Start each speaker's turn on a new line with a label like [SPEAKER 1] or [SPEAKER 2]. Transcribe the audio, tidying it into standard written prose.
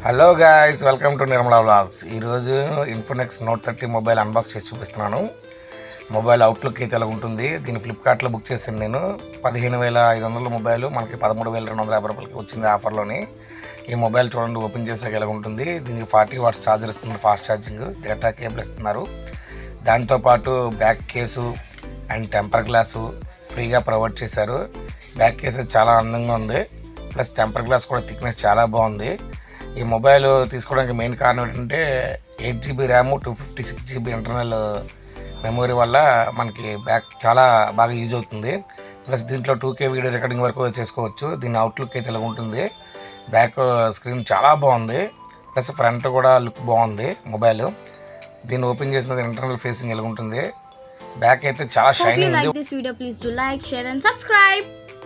[SPEAKER 1] Hello guys, welcome to Nirmala vlogs. ఈరోజు Infinix Note30 mobile unbox చేసి చూపిస్తున్నాను. మొబైల్ అవుట్లుక్ అయితే ఎలా ఉంటుంది. దీన్ని ఫ్లిప్కార్ట్లో బుక్ చేశాను నేను. 15,500 మొబైల్ మనకి 13,250 రూపాయలకి వచ్చింది ఆఫర్లోని. ఈ మొబైల్ చూడండి, ఓపెన్ చేసాక ఎలా ఉంటుంది. దీనికి 40 వాట్స్ ఛార్జర్ ఇస్తున్నారు, ఫాస్ట్ ఛార్జింగ్, డేటా కేబుల్ ఇస్తున్నారు. దాంతోపాటు back case and temper glass ఫ్రీగా ప్రొవైడ్ చేశారు. బ్యాక్ కేసు చాలా అందంగా ఉంది, ప్లస్ టెంపర్ గ్లాస్ కూడా థిక్నెస్ చాలా బాగుంది. ఈ మొబైల్ తీసుకోవడానికి మెయిన్ కారణం ఏంటంటే 8GB RAM, 256GB internal memory వల్ల మనకి బ్యాక్ చాలా బాగా యూజ్ అవుతుంది. ప్లస్ దీంట్లో 2K వీడియో రికార్డింగ్ వరకు చేసుకోవచ్చు. దీని అవుట్లుక్ అయితే ఇలా ఉంటుంది. బ్యాక్ స్క్రీన్ చాలా బాగుంది, ప్లస్ ఫ్రంట్ కూడా లుక్ బాగుంది మొబైల్. దీన్ని ఓపెన్ చేసిన ఇంటర్నల్ ఫేసింగ్ ఎలా ఉంటుంది. బ్యాక్ అయితే చాలా షైనింగ్ ఉంది.
[SPEAKER 2] Hope you like this video. Please do like, share and subscribe.